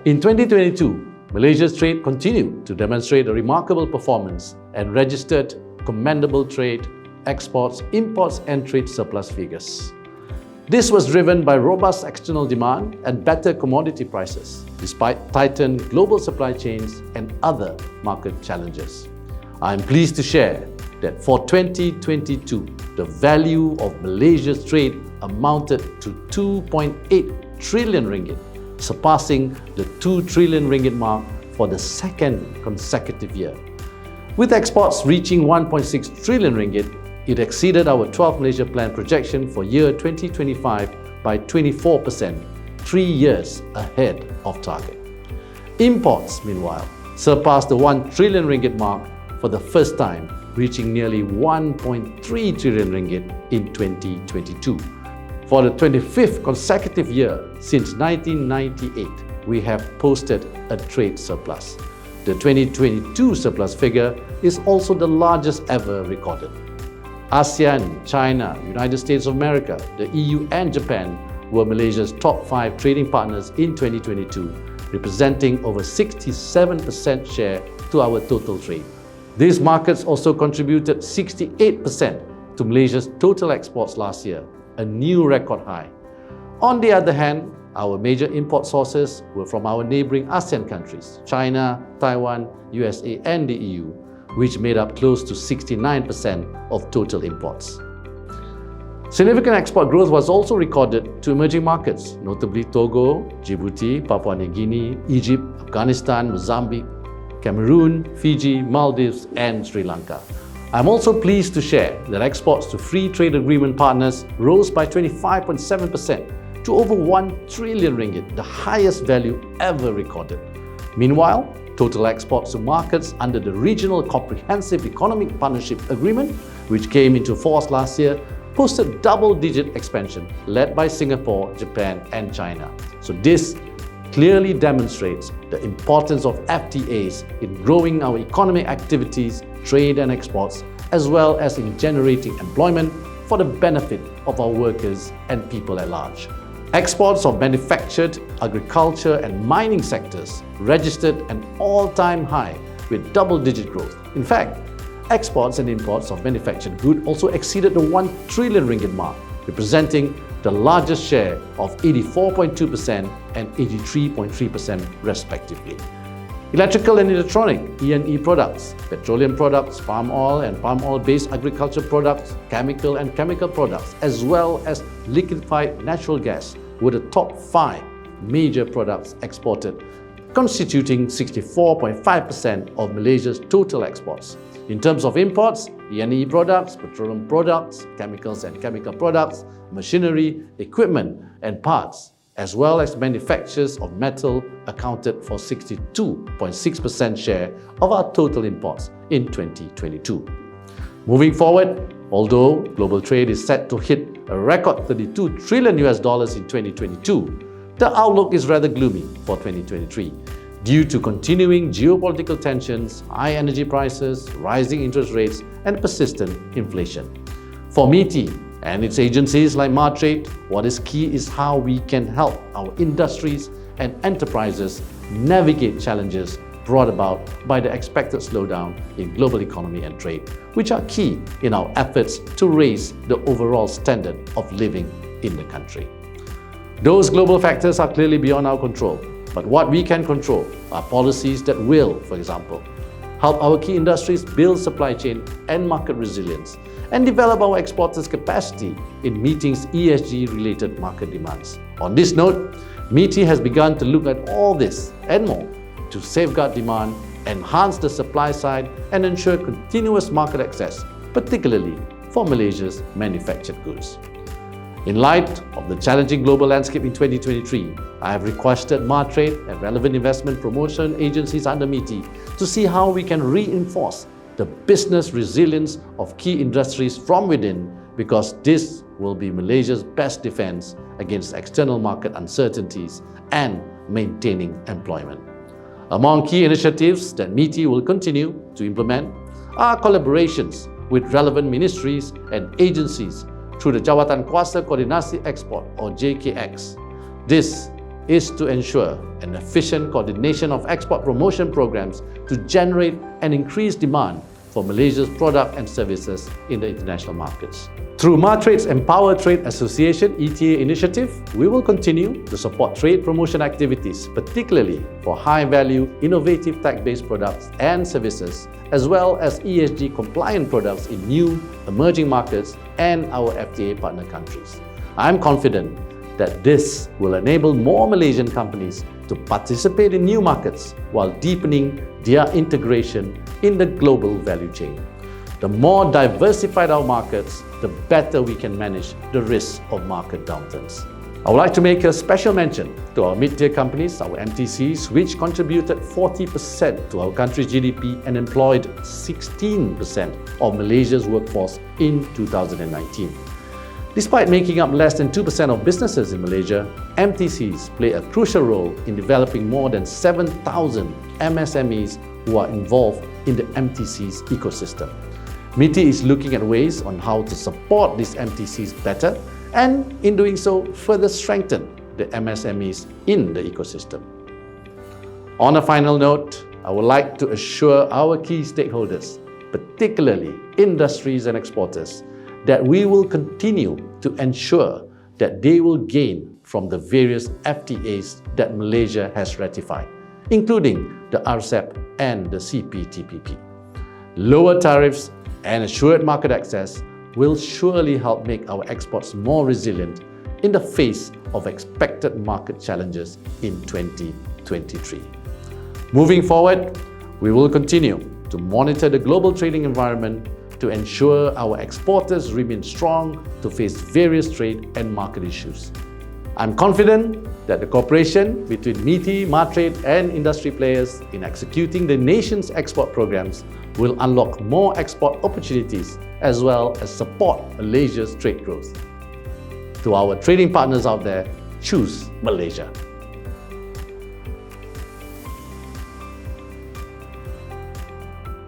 In 2022, Malaysia's trade continued to demonstrate a remarkable performance and registered commendable trade, exports, imports and trade surplus figures. This was driven by robust external demand and better commodity prices, despite tightened global supply chains and other market challenges. I am pleased to share that for 2022, the value of Malaysia's trade amounted to 2.8 trillion ringgit, surpassing the 2 trillion ringgit mark for the second consecutive year. With exports reaching 1.6 trillion ringgit, it exceeded our 12 Malaysia Plan projection for year 2025 by 24%, 3 years ahead of target. Imports, meanwhile, surpassed the 1 trillion ringgit mark for the first time, reaching nearly 1.3 trillion ringgit in 2022. For the 25th consecutive year since 1998, we have posted a trade surplus. The 2022 surplus figure is also the largest ever recorded. ASEAN, China, United States of America, the EU and Japan were Malaysia's top 5 trading partners in 2022, representing over 67% share to our total trade. These markets also contributed 68% to Malaysia's total exports last year, a new record high. On the other hand, our major import sources were from our neighbouring ASEAN countries, China, Taiwan, USA and the EU, which made up close to 69% of total imports. Significant export growth was also recorded to emerging markets, notably Togo, Djibouti, Papua New Guinea, Egypt, Afghanistan, Mozambique, Cameroon, Fiji, Maldives and Sri Lanka. I'm also pleased to share that exports to free trade agreement partners rose by 25.7% to over 1 trillion ringgit, the highest value ever recorded. Meanwhile, total exports to markets under the Regional Comprehensive Economic Partnership Agreement, which came into force last year, posted double-digit expansion led by Singapore, Japan and China. So this clearly demonstrates the importance of FTAs in growing our economic activities, trade and exports, as well as in generating employment for the benefit of our workers and people at large. Exports of manufactured, agriculture and mining sectors registered an all-time high with double-digit growth. In fact, exports and imports of manufactured goods also exceeded the 1 trillion ringgit mark, representing the largest share of 84.2% and 83.3% respectively. Electrical and electronic E&E products, petroleum products, palm oil and palm oil-based agriculture products, chemical and chemical products, as well as liquefied natural gas were the top 5 major products exported, constituting 64.5% of Malaysia's total exports. In terms of imports, E&E products, petroleum products, chemicals and chemical products, machinery, equipment and parts, as well as manufacturers of metal accounted for 62.6% share of our total imports in 2022. Moving forward, although global trade is set to hit a record $32 trillion in 2022, the outlook is rather gloomy for 2023 due to continuing geopolitical tensions, high energy prices, rising interest rates and persistent inflation. For MITI and its agencies like Martrade, what is key is how we can help our industries and enterprises navigate challenges brought about by the expected slowdown in global economy and trade, which are key in our efforts to raise the overall standard of living in the country. Those global factors are clearly beyond our control, but what we can control are policies that will, for example, help our key industries build supply chain and market resilience, and develop our exporters' capacity in meeting ESG-related market demands. On this note, MITI has begun to look at all this and more to safeguard demand, enhance the supply side, and ensure continuous market access, particularly for Malaysia's manufactured goods. In light of the challenging global landscape in 2023, I have requested Martrade and relevant investment promotion agencies under MITI to see how we can reinforce the business resilience of key industries from within, because this will be Malaysia's best defense against external market uncertainties and maintaining employment. Among key initiatives that MITI will continue to implement are collaborations with relevant ministries and agencies through the Jawatan Kuasa Koordinasi Ekspor or JKX. This is to ensure an efficient coordination of export promotion programs to generate and increase demand for Malaysia's product and services in the international markets. Through Matrade's Empower Trade Association ETA initiative, we will continue to support trade promotion activities, particularly for high-value, innovative tech-based products and services, as well as ESG-compliant products in new, emerging markets and our FTA partner countries. I am confident that this will enable more Malaysian companies to participate in new markets while deepening their integration in the global value chain. The more diversified our markets, the better we can manage the risk of market downturns. I would like to make a special mention to our mid-tier companies, our MTCs, which contributed 40% to our country's GDP and employed 16% of Malaysia's workforce in 2019. Despite making up less than 2% of businesses in Malaysia, MTCs play a crucial role in developing more than 7,000 MSMEs who are involved in the MTC's ecosystem. MITI is looking at ways on how to support these MTCs better and, in doing so, further strengthen the MSMEs in the ecosystem. On a final note, I would like to assure our key stakeholders, particularly industries and exporters, that we will continue to ensure that they will gain from the various FTAs that Malaysia has ratified, including the RCEP and the CPTPP. Lower tariffs and assured market access will surely help make our exports more resilient in the face of expected market challenges in 2023. Moving forward, we will continue to monitor the global trading environment to ensure our exporters remain strong to face various trade and market issues. I'm confident that the cooperation between MITI, Matrade and industry players in executing the nation's export programs will unlock more export opportunities as well as support Malaysia's trade growth. To our trading partners out there, choose Malaysia.